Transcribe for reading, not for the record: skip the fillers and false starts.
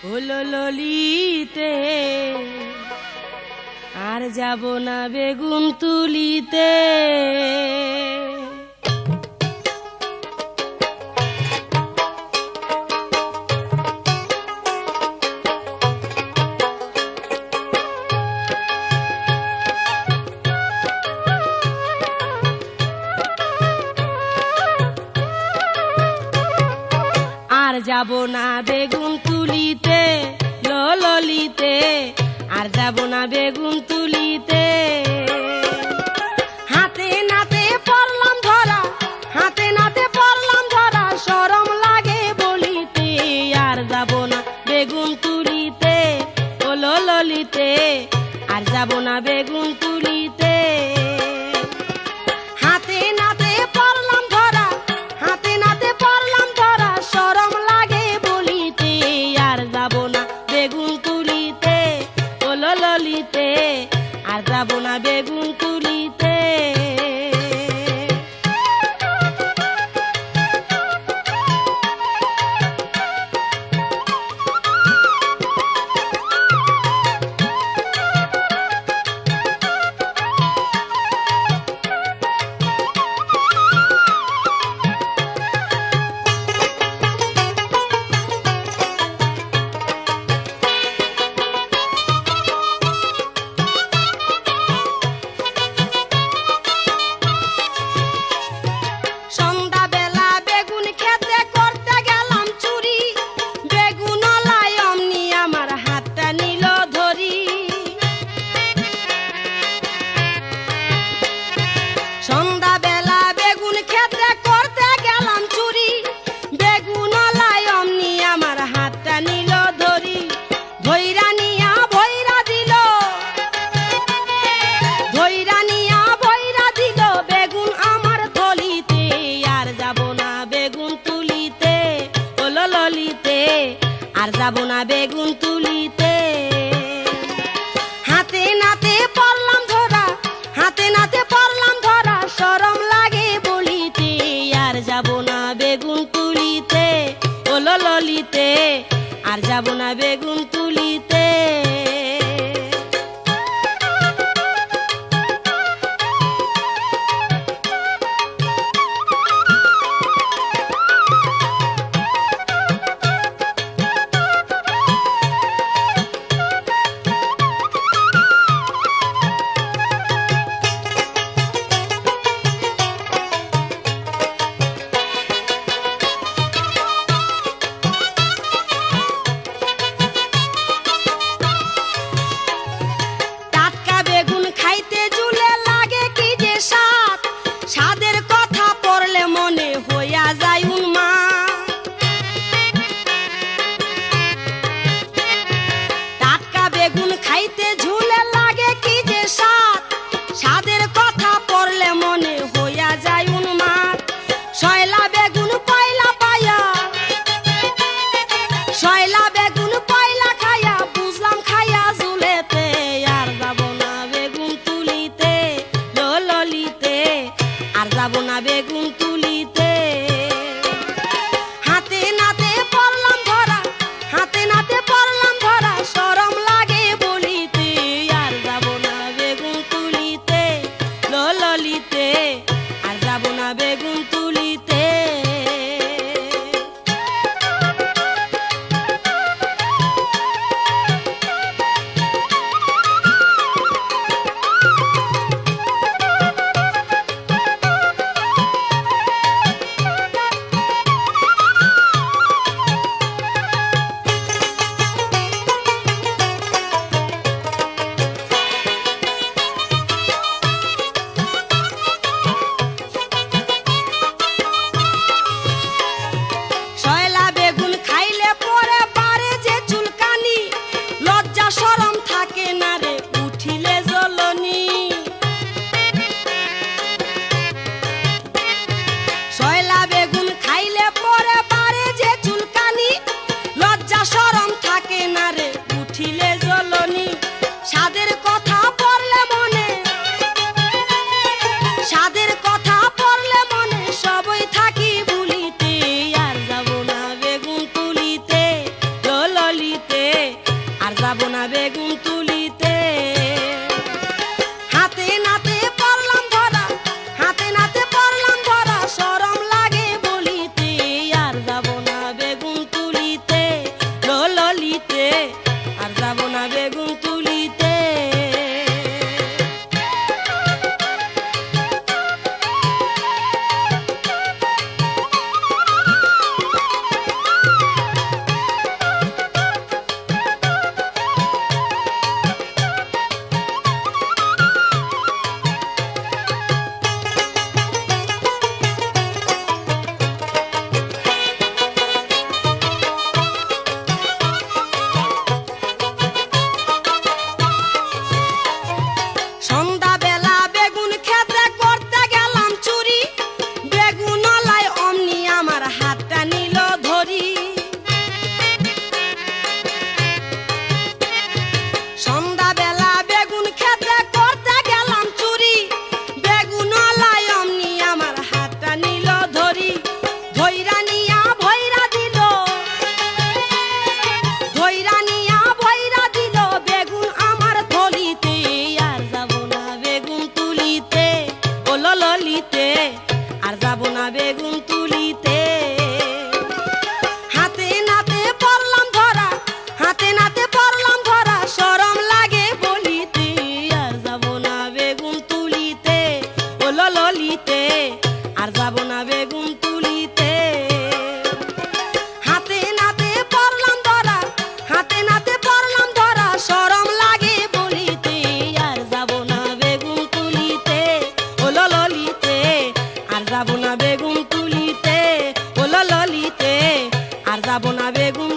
হলো ললিতে আর যাব না বেগুন তুলিতে। আর যাব না বেগুন তুলিতে ললিতে, আর যাব না বেগুন তুলিতে। হাতে নাতে পড়লাম ধরা, হাতে নাতে পড়লাম ধরা, শরম লাগে বলিতে। আর যাব না বেগুন তুলিতে ললিতে, আর যাব না বেগুন তুলিতে। হাতে নাতে পড়লাম ধরা, হাতে নাতে পড়লাম ধরা, শরম লাগে বলিতে। আর যাব না বেগুন তুলিতে ললিতে, আর যাব না বেগুন তুলিতে। সন্ধ্যাবেলা বেগুন খেতে করতে গেলাম চুরি, বেগুনওয়ালায় অমনি আমার হাতটা নিল ধরি। ধইরা নিয়া ভইরা দিল, ধইরা নিয়া ভইরা দিল বেগুন আমার থলিতে। আর যাব না বেগুন তুলিতে ললিতে, আর যাব না বেগুন তুলিতে। হাতে নাতে পড়লাম ধরা, হাতে নাতে পড়লাম ধরা, শরম লাগে বলিতে। আর যাব না বেগুন তুলিতে ললিতে, আর যাব না বেগুন তুলিতে। খাইতে জুলে লাগে কি যে স্বাদ, স্বাদের কথা পড়লে মনে হইয়া যায় উন্মাদ। টাটকা বেগুন খাইতে ঝুলে লাগে কি যে স্বাদ, স্বাদের কথা পড়লে মনে হইয়া যায় উন্মাদ। শয়লা বেগুন পয়লা পায়া, শয়লা বেগুন পয়লা খায়া বুঝলাম খায়া ঝুলেতে। আর যাব না বেগুন তুলিতে ললিতে, আর যাব না বেগুন তুলিতে। হাতে নাতে পড়লাম ধরা, হাতে নাতে পড়লাম ধরা, শরম লাগে বলিতে। আর যাব না বেগুন তুলিতে ললিতে, আর যাব না বেগুন তুলিতে। না বেগুন